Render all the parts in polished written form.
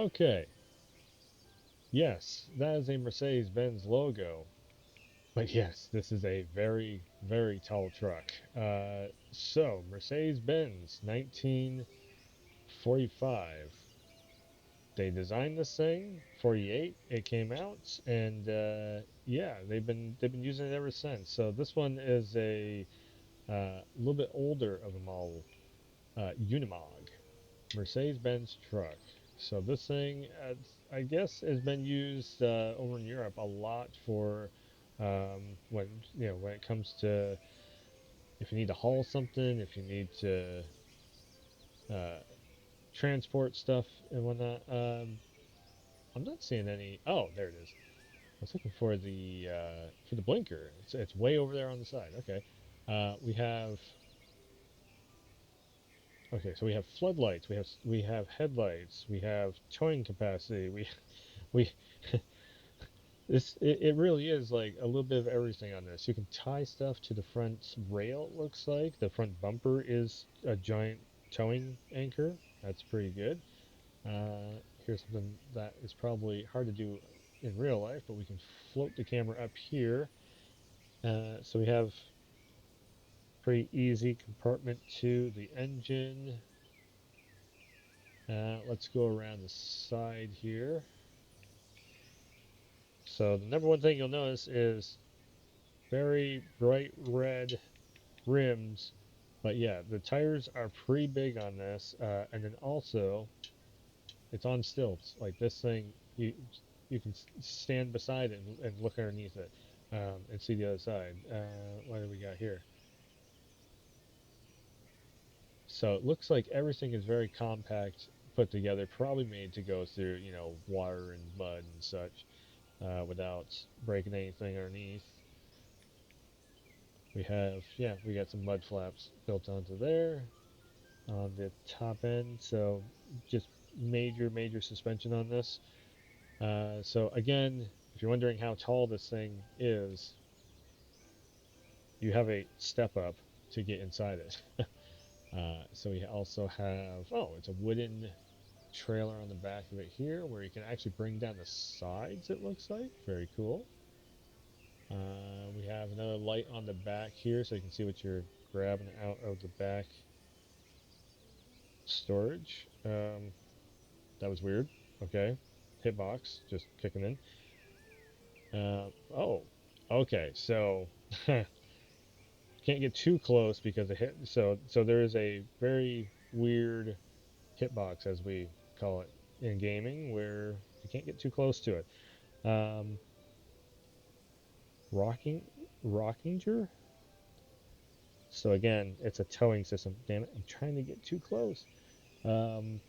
Okay, yes, that is a Mercedes-Benz logo. But yes, this is a very, very tall truck. So, Mercedes-Benz, 1945. They designed this thing. 48, it came out, and yeah, they've been using it ever since. So this one is a little bit older of a model, Unimog, Mercedes-Benz truck. So this thing, I guess, has been used over in Europe a lot for when it comes to if you need to haul something, if you need to uh, transport stuff and whatnot. I'm not seeing any. Oh, there it is. I was looking for the blinker. It's way over there on the side. Okay. We have okay. So we have floodlights. We have headlights. We have towing capacity. We it really is like a little bit of everything on this. You can tie stuff to the front rail. It looks like the front bumper is a giant towing anchor. That's pretty good. Here's something that is probably hard to do in real life, but we can float the camera up here. So we have pretty easy compartment to the engine. Let's go around the side here. So the number one thing you'll notice is very bright red rims. But yeah, the tires are pretty big on this. And then also, it's on stilts. Like this thing, you can stand beside it and look underneath it and see the other side. What do we got here? So it looks like everything is very compact, put together, probably made to go through, water and mud and such without breaking anything underneath. We got some mud flaps built onto there on the top end. So just major suspension on this. So again, if you're wondering how tall this thing is, you have a step up to get inside it. So we also have, oh, it's a wooden trailer on the back of it here where you can actually bring down the sides, it looks like. Very cool. We have another light on the back here so you can see what you're grabbing out of the back storage. That was weird. Okay. Hitbox just kicking in. Oh, okay. So can't get too close because it hit. So there is a very weird hitbox, as we call it in gaming, where you can't get too close to it. Um, rocking Rockinger. So again, it's a towing system. Damn it! I'm trying to get too close. Um,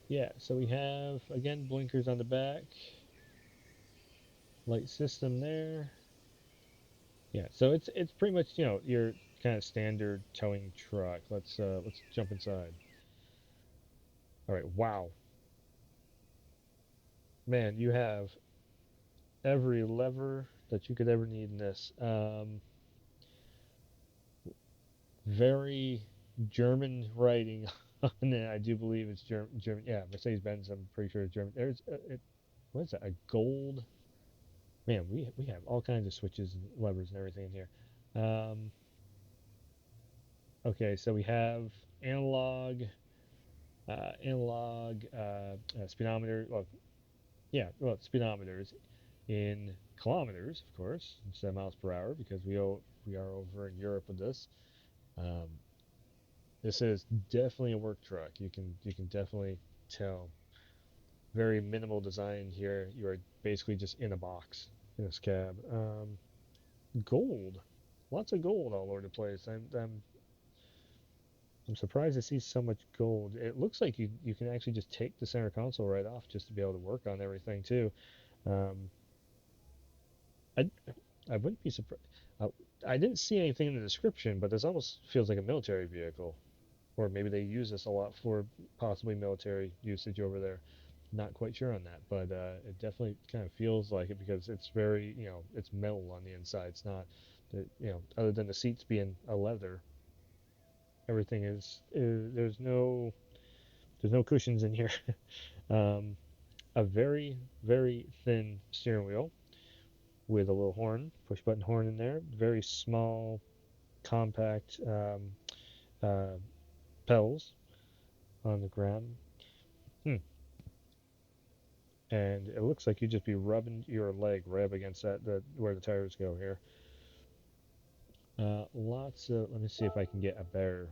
yeah. So we have again blinkers on the back, light system there. Yeah. So it's pretty much your kind of standard towing truck. Let's jump inside. All right. Wow, man, you have every lever that you could ever need in this. Very German writing on it. I do believe it's German. Yeah, Mercedes-Benz. I'm pretty sure it's German. What is that? A gold. Man, we have all kinds of switches and levers and everything in here. Um, okay, so we have analog, speedometer. Well, yeah, well, speedometers in kilometers, of course, instead of miles per hour, because we are over in Europe with this. Um, this is definitely a work truck. You can definitely tell. Very minimal design here. You are basically just in a box in this cab. Gold, lots of gold all over the place. I'm surprised to see so much gold. It looks like you can actually just take the center console right off just to be able to work on everything too. Um, I I wouldn't be surprised. Uh, I didn't see anything in the description, but this almost feels like a military vehicle, or maybe they use this a lot for possibly military usage over there. Not quite sure on that, but it definitely kind of feels like it because it's very, it's metal on the inside. It's not, other than the seats being a leather, everything is there's no There's no cushions in here. um, a very, very thin steering wheel with a little horn, push button horn in there. Very small, compact uh, pedals on the ground. Hmm. And it looks like you just be rubbing your leg right up against where the tires go here. Lots of. Let me see if I can get a better.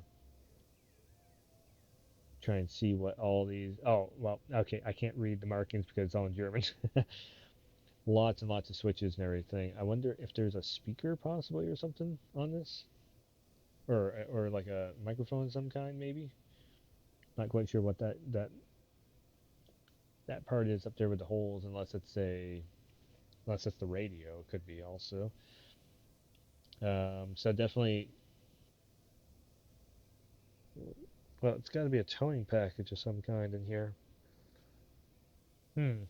Try and see what all these. Oh well, okay. I can't read the markings because it's all in German. Lots and lots of switches and everything. I wonder if there's a speaker possibly or something on this, or like a microphone of some kind maybe. Not quite sure what that part is up there with the holes, unless it's the radio. It could be also. So definitely, well, it's got to be a towing package of some kind in here. Hmm.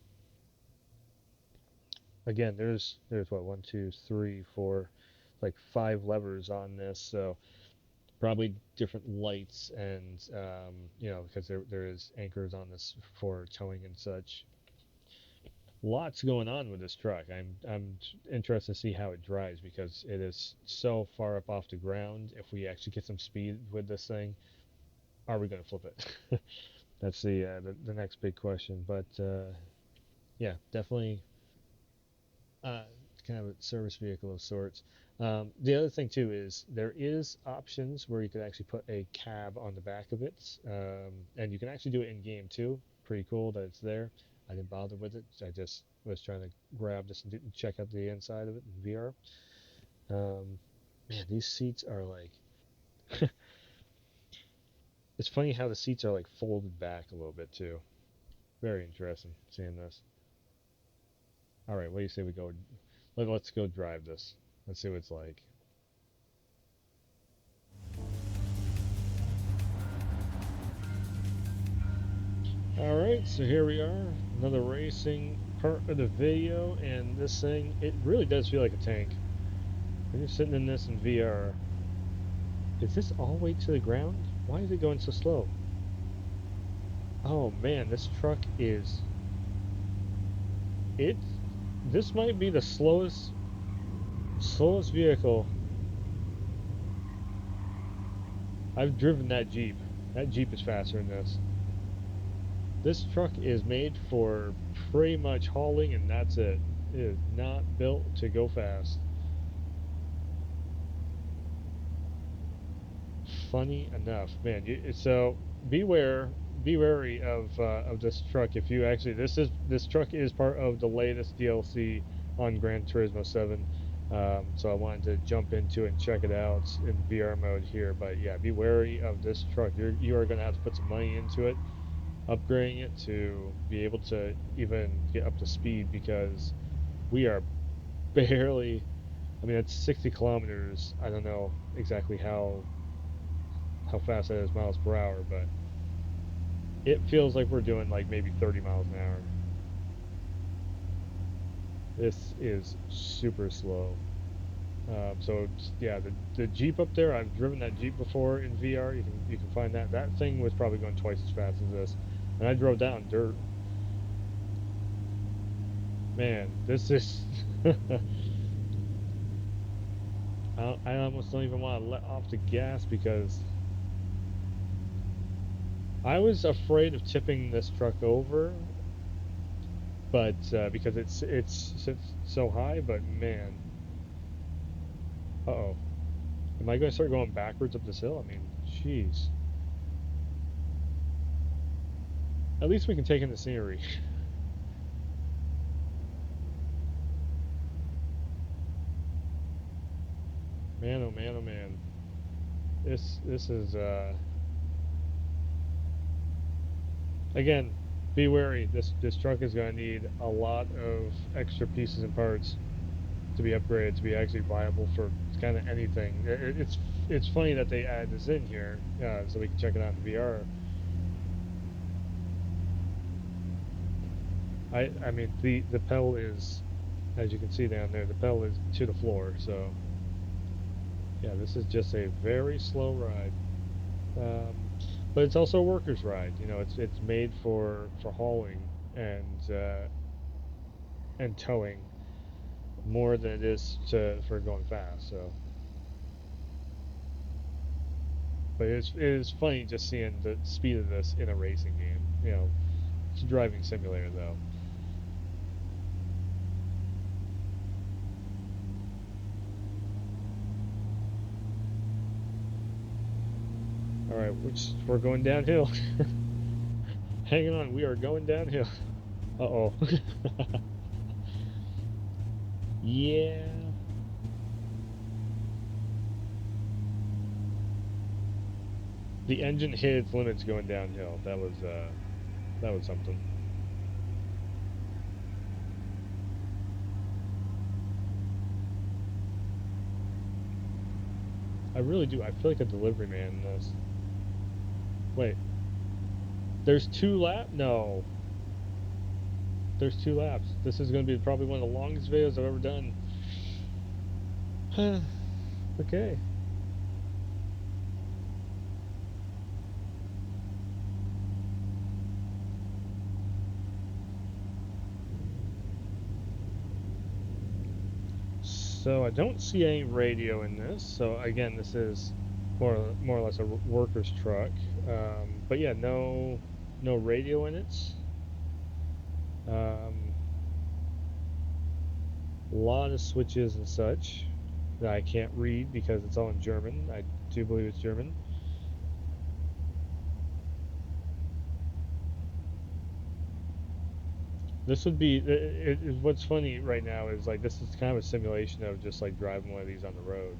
Again, there's what, one, two, three, four, like five levers on this, so probably different lights and because there is anchors on this for towing and such. Lots going on with this truck. I'm interested to see how it drives because it is so far up off the ground. If we actually get some speed with this thing, are we going to flip it? That's the next big question. But yeah, definitely kind of a service vehicle of sorts. The other thing too is there is options where you could actually put a cab on the back of it, and you can actually do it in game too. Pretty cool that it's there. I didn't bother with it. I just was trying to grab this and check out the inside of it in VR. Um, Man, these seats are like. It's funny how the seats are like folded back a little bit too. Very interesting seeing this. All right, what do you say we go? Let's go drive this. Let's see what it's like. Alright, so here we are, another racing part of the video, and this thing, it really does feel like a tank. When you're sitting in this in VR, is this all the way to the ground? Why is it going so slow? Oh man, this truck is, it, this might be the slowest vehicle. I've driven that Jeep. That Jeep is faster than this. This truck is made for pretty much hauling, and that's it. It is not built to go fast. Funny enough, man. So beware, be wary of this truck. If you actually, this truck is part of the latest DLC on Gran Turismo 7. So I wanted to jump into it and check it out in VR mode here. But yeah, be wary of this truck. You are going to have to put some money into it, upgrading it to be able to even get up to speed because we are barely. I mean, it's 60 kilometers. I don't know exactly how fast that is miles per hour, but it feels like we're doing like maybe 30 miles an hour. This is super slow. So yeah, the Jeep up there, I've driven that Jeep before in VR. You can find that. That thing was probably going twice as fast as this, and I drove down dirt. Man, this is. I almost don't even want to let off the gas because I was afraid of tipping this truck over, but because it's sits so high. But man, uh-oh. Am I going to start going backwards up this hill? I mean, jeez. At least we can take in the scenery. Man, oh man, oh man. This is again, be wary. This truck is going to need a lot of extra pieces and parts to be upgraded to be actually viable for kind of anything. It's funny that they add this in here so we can check it out in VR. I mean the pedal is, as you can see down there, the pedal is to the floor. So yeah, this is just a very slow ride. Um, but it's also a worker's ride. You know, it's made for hauling and towing more than it is to for going fast. So, but it is funny just seeing the speed of this in a racing game. You know, it's a driving simulator though. All right, we're going downhill. Hang on, we are going downhill. Uh oh. Yeah. The engine hit its limits going downhill. That was something. I really do. I feel like a delivery man in this. Wait, there's 2 lap? No, there's 2 laps. This is going to be probably one of the longest videos I've ever done. Okay. So I don't see any radio in this. So again, this is more or less a worker's truck. But yeah, no radio in it. Um, a lot of switches and such that I can't read because it's all in German. I do believe it's German. This would be what's funny right now is like this is kind of a simulation of just like driving one of these on the road.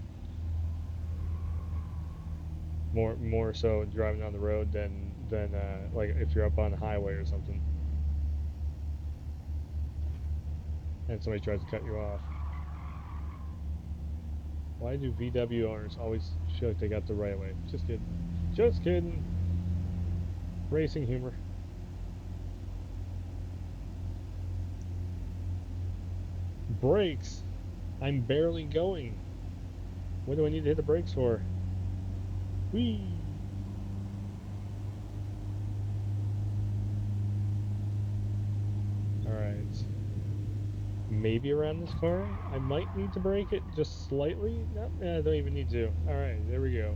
More so driving on the road than like if you're up on a highway or something and somebody tries to cut you off. Why do VW owners always feel like they got the right way? Just kidding. Just kidding. Racing humor. Brakes. I'm barely going. What do I need to hit the brakes for? Whee! Alright. Maybe around this corner? I might need to brake it just slightly? Nope, I don't even need to. Alright, there we go.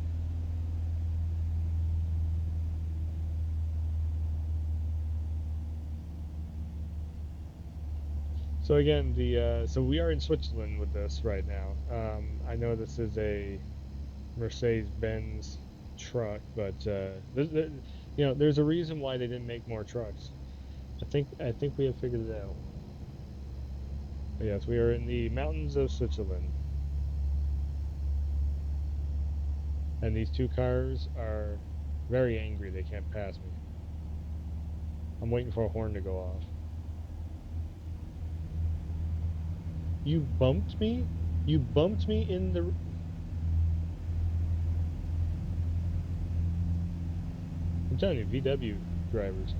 So again, so we are in Switzerland with this right now. I know this is a Mercedes-Benz truck, but there's a reason why they didn't make more trucks. I think we have figured it out. But yes, we are in the mountains of Switzerland, and these 2 cars are very angry. They can't pass me. I'm waiting for a horn to go off. You bumped me? You bumped me in the. I'm telling you, VW drivers.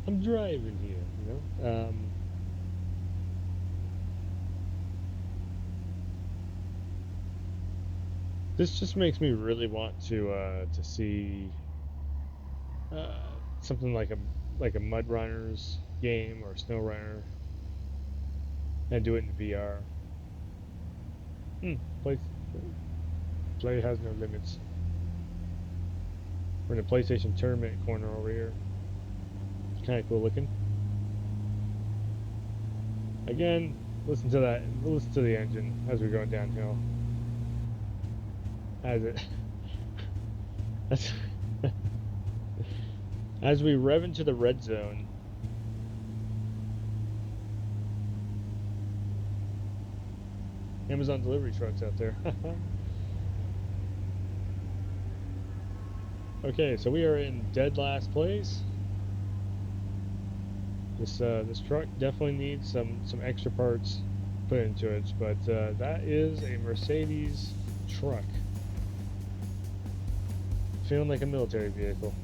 I'm driving here, you know. This just makes me really want to see uh, something like a Mud Runners game or Snow Runner and do it in VR. Hmm, play play has no limits. We're in a PlayStation tournament corner over here. Kind of cool looking. Again, listen to that. Listen to the engine as we're going downhill. As it, as, as we rev into the red zone. Amazon delivery trucks out there. Okay, so we are in dead last place. This truck definitely needs some extra parts put into it, but that is a Mercedes truck. Feeling like a military vehicle.